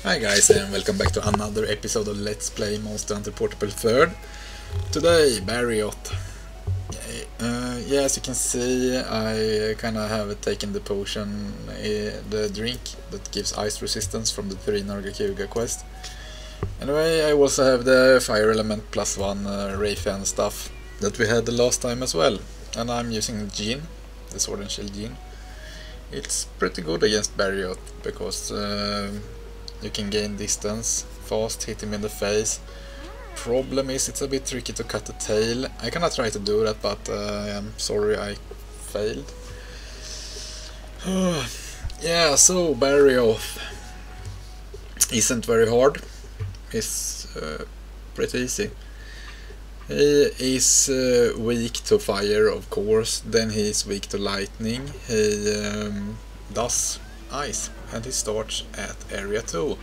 Hi guys, and welcome back to another episode of Let's Play Monster Hunter Portable 3rd. Today, Barioth. Yeah, as you can see, I kinda have taken the potion, the drink that gives ice resistance from the 3 Nargacuga quest. Anyway, I also have the fire element +1 Raaaww stuff that we had the last time as well. And I'm using Gene, the Sword and Shield Gene. It's pretty good against Barioth because you can gain distance fast, hit him in the face. Problem is it's a bit tricky to cut the tail. I cannot try to do that, but I'm sorry I failed. Yeah, so Barioth isn't very hard. It's pretty easy. He is weak to fire, of course, then he is weak to lightning. He does ice, and he starts at area 2.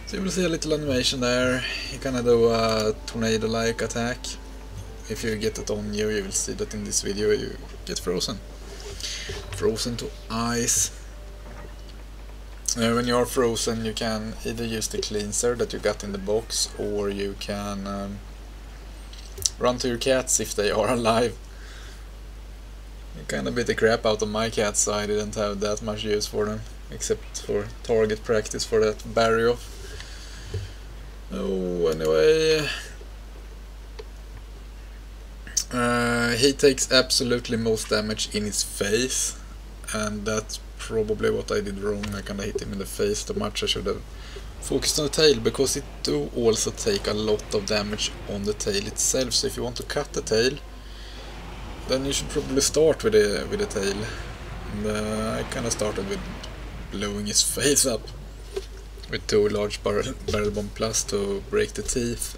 So you will see a little animation there. You can do a tornado-like attack. If you get it on you, you will see that in this video you get frozen. Frozen to ice. When you are frozen, you can either use the cleanser that you got in the box, or you can run to your cats if they are alive. You kinda beat the crap out of my cats, so I didn't have that much use for them, except for target practice for that Barioth. Oh, anyway, he takes absolutely most damage in his face, and that's probably what I did wrong. I kinda hit him in the face too much. I should have focused on the tail, because it do also take a lot of damage on the tail itself. So if you want to cut the tail, then you should probably start with the tail. And I kinda started with blowing his face up with 2 large barrel bomb plus to break the teeth.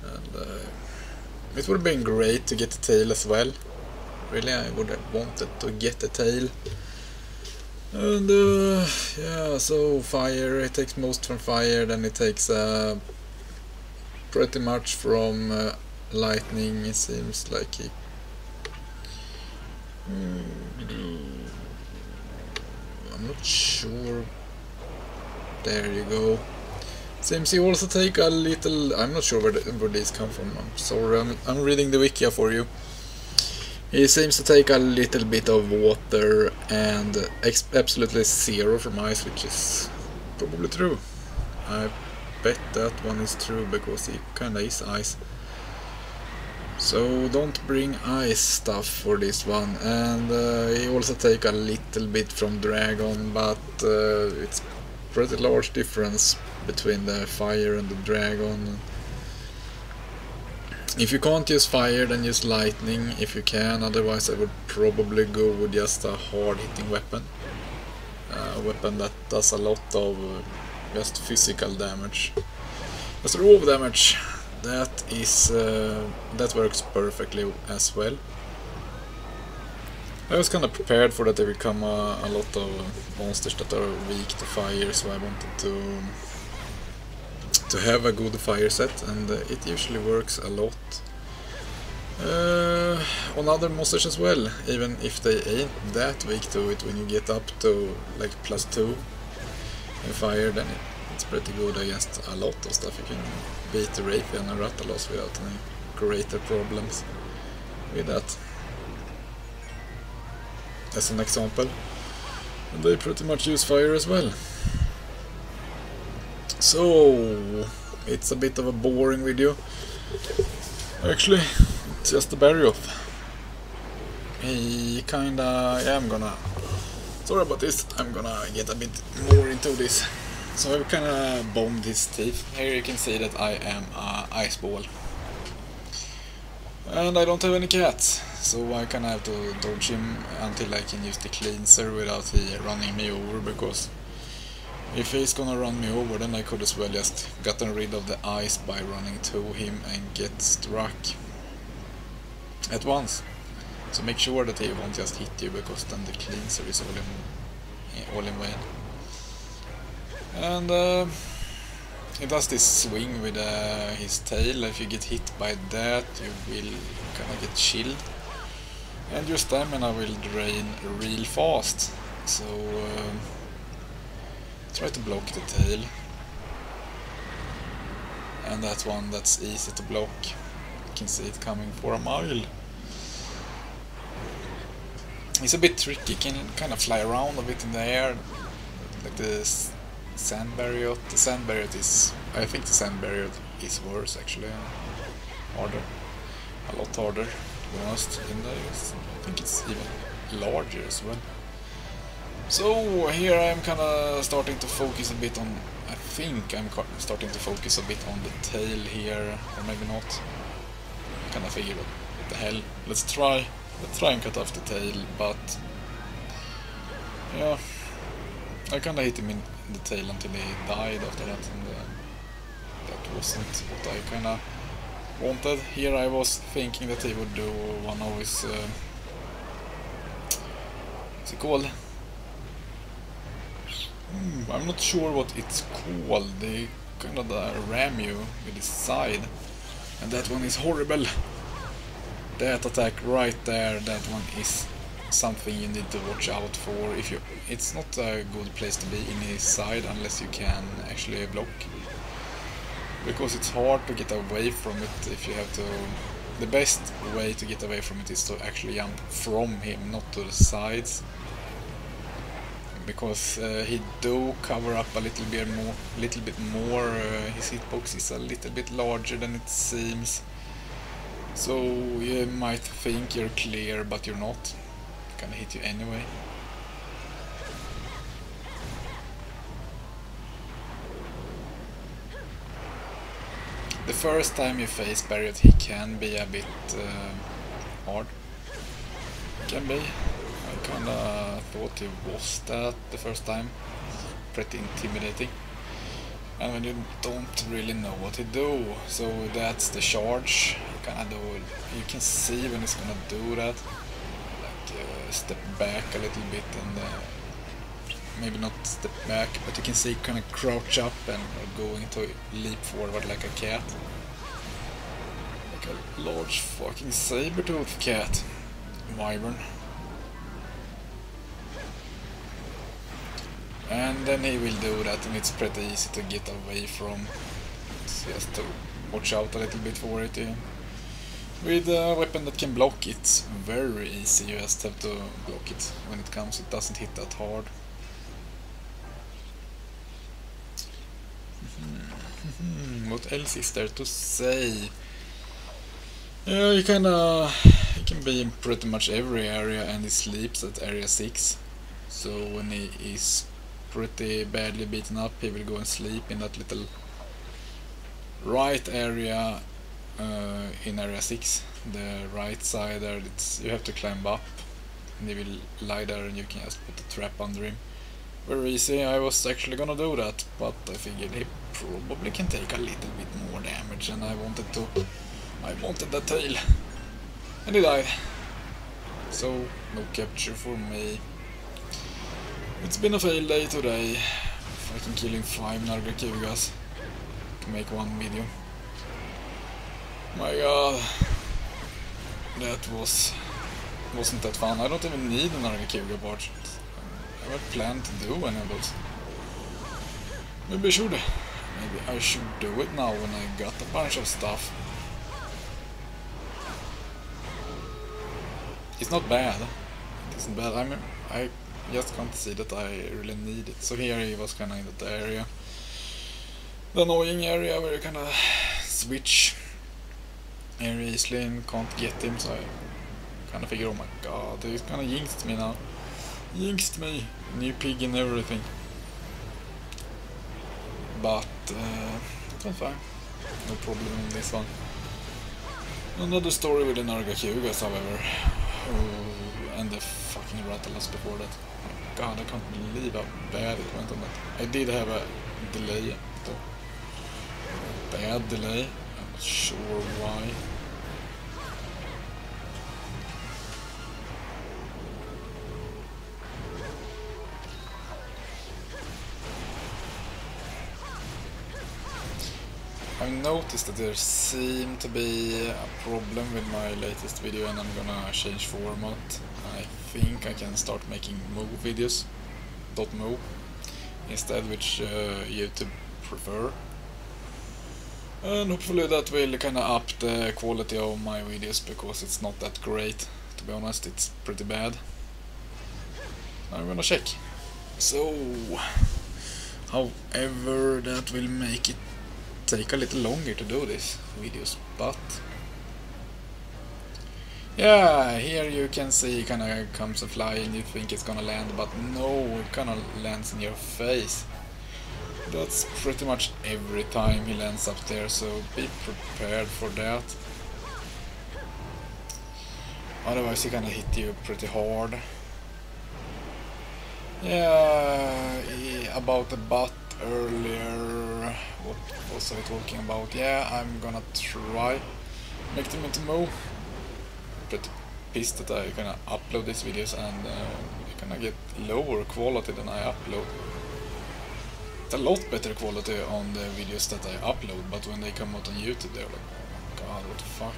And it would have been great to get the tail as well. Really, I would have wanted to get the tail. And yeah, so fire, it takes most from fire, then it takes pretty much from lightning. It seems like he I'm not sure. There you go. Seems he also take a little. I'm not sure where these come from. I'm sorry. I'm reading the wiki for you. He seems to take a little bit of water and absolutely 0 from ice, which is probably true. I bet that one is true, because he kinda is ice. So don't bring ice stuff for this one. And he also take a little bit from dragon, but it's pretty large difference between the fire and the dragon. If you can't use fire, then use lightning if you can. Otherwise I would probably go with just a hard hitting weapon. A weapon that does a lot of just physical damage. As raw damage, that works perfectly as well. I was kind of prepared for that there will come a lot of monsters that are weak to fire, so I wanted to have a good fire set, and it usually works a lot on other monsters as well, even if they ain't that weak to it. When you get up to like +2 in fire, then it's pretty good against a lot of stuff. You can beat the Raaaww and Raaaww without any greater problems with that, as an example. And they pretty much use fire as well. So it's a bit of a boring video. Actually, it's just a Barioth. He kinda, yeah, sorry about this, I'm gonna get a bit more into this. So I've kinda bombed his teeth. Here you can see that I am a ice ball. And I don't have any cats, so I kinda have to dodge him until I can use the cleanser without he running me over, because if he's gonna run me over, then I could as well just gotten rid of the ice by running to him and get struck at once. So make sure that he won't just hit you, because then the cleanser is all in vain. And he does this swing with his tail. If you get hit by that, you will kinda get chilled, and your stamina will drain real fast. So Try to block the tail. And that one, that's easy to block. You can see it coming for a mile. It's a bit tricky, you can kind of fly around a bit in the air, like the sand Barioth. The sand Barioth is, I think the sand Barioth is worse actually, harder, a lot harder to be honest. And I think it's even larger as well. So here I'm kind of starting to focus a bit on, I think I'm starting to focus a bit on the tail here, or maybe not. I kind of figured, what the hell, let's try and cut off the tail, but yeah, I kind of hit him in the tail until he died after that, and that wasn't what I kind of wanted. Here I was thinking that he would do one of his, what's it called? I'm not sure what it's called. They kind of ram you with his side, and that one is horrible. That attack right there, that one is something you need to watch out for. If you, it's not a good place to be in his side unless you can actually block, because it's hard to get away from it. If you have to, the best way to get away from it is to actually jump from him, not to the sides. Because he do cover up a little bit more. His hitbox is a little bit larger than it seems. So you might think you're clear, but you're not. Gonna hit you anyway. The first time you face Barioth, he can be a bit hard. Can be. I kinda thought he was that the first time. Pretty intimidating. And when you don't really know what to do, so that's the charge. Kinda do. You can see when he's gonna do that. Like step back a little bit and maybe not step back, but you can see kind of crouch up and going to leap forward like a cat. Like a large fucking saber-toothed cat. Wyvern. And then he will do that, and it's pretty easy to get away from. It's just to watch out a little bit for it. Yeah. With a weapon that can block, it's very easy. You just have to block it when it comes. It doesn't hit that hard. What else is there to say? Yeah, you can be in pretty much every area, and he sleeps at area 6. So when he is pretty badly beaten up, he will go and sleep in that little right area in area 6. The right side there, you have to climb up, and he will lie there, and you can just put a trap under him. Very easy. I was actually gonna do that, but I figured he probably can take a little bit more damage, and I wanted that tail, and he died. So no capture for me. It's been a fail day today. Fucking killing 5 Raaaww to make one video. My god, that wasn't that fun. I don't even need an Raaaww part. I haven't planned to do any of those. Maybe I should do it now when I got a bunch of stuff. It's not bad. It isn't bad. I just can't see that I really need it. So here he was kinda in that area. The annoying area where you kinda switch very easily and can't get him, so I kinda figure, oh my god, he's kinda jinxed me now. Jinxed me! New pig and everything. But it was fine. No problem on this one. Another story with the Raaaww, however. And the fucking Rathalos before that. God, I can't believe how bad it went on that. I did have a delay though. Bad delay. I'm not sure why. I've noticed that there seemed to be a problem with my latest video, and I'm gonna change format. I think I can start making move videos. .move. instead, which you to prefer. And hopefully that will kinda up the quality of my videos, because it's not that great, to be honest. It's pretty bad. I'm gonna check. So, however, that will make it take a little longer to do these videos, but yeah, here you can see kinda comes a fly and you think it's gonna land, but no, it kinda lands in your face. That's pretty much every time he lands up there, so be prepared for that. Otherwise he gonna hit you pretty hard. Yeah, about the butt earlier, what was I talking about? Yeah, I'm gonna try make them into move. Pretty pissed that I gonna upload these videos and they're gonna get lower quality than I upload. It's a lot better quality on the videos that I upload, but when they come out on YouTube they're like, oh my god, what the fuck.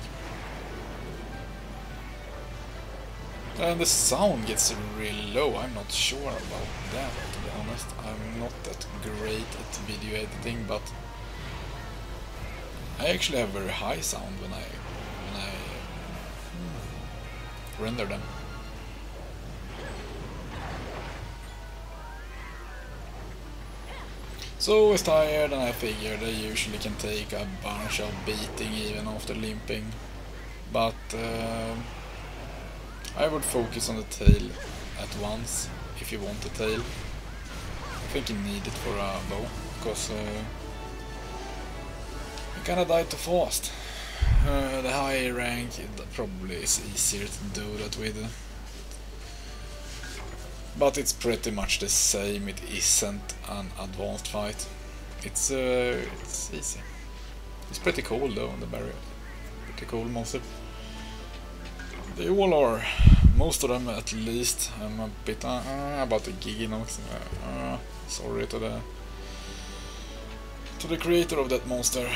And the sound gets really low. I'm not sure about that, to be honest. I'm not that great at video editing, but I actually have very high sound when I render them. So I was tired, and I figured I usually can take a bunch of beating even after limping, but I would focus on the tail at once if you want the tail. I think you need it for a bow, because you kinda die too fast. The high rank, it probably is easier to do that with. But it's pretty much the same, it isn't an advanced fight. It's easy. It's pretty cool though, on the Barioth. Pretty cool monster. They all are. Most of them at least. I'm a bit about the Giginox. Sorry to the creator of that monster.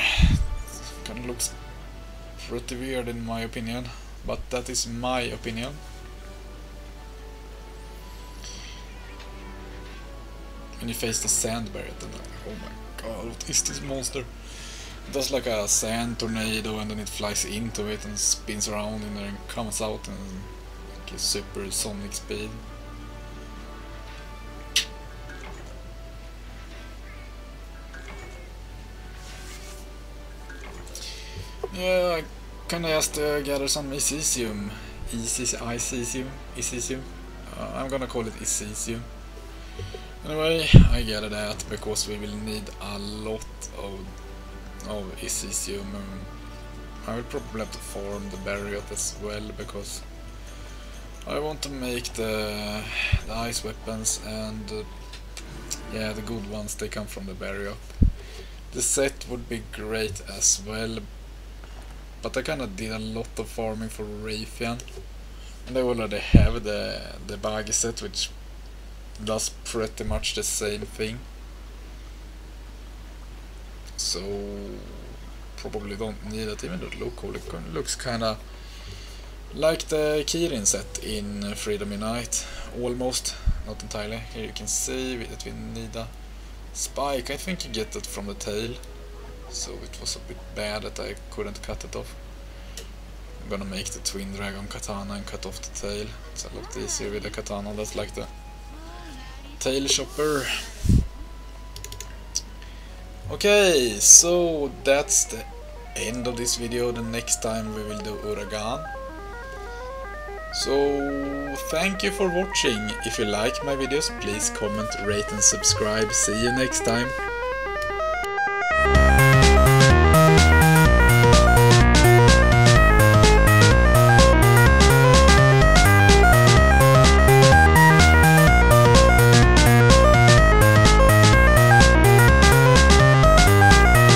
Kinda looks pretty weird in my opinion, but that is my opinion. When you face the sand Barioth, and oh my god, what is this monster? It does like a sand tornado and then it flies into it and spins around and then comes out and like a super sonic speed. Yeah, I kinda just gather some Icesium. I'm gonna call it Icesium. Anyway, I gather that because we will need a lot of Icesium. I will probably have to farm the Barioth as well, because I want to make the ice weapons, and yeah, the good ones, they come from the Barioth. The set would be great as well, but I kinda did a lot of farming for Raaaww, and I already have the buggy set, which does pretty much the same thing. So probably don't need it, even though it looks kinda like the Kirin set in Freedom Unite, almost, not entirely. Here you can see that we need a spike. I think you get it from the tail, so it was a bit bad that I couldn't cut it off. I'm gonna make the Twin Dragon Katana and cut off the tail. It's a lot easier with the katana, that's like the tail chopper. Okay, so that's the end of this video. The next time we will do Uragan. So thank you for watching. If you like my videos, please comment, rate and subscribe. See you next time.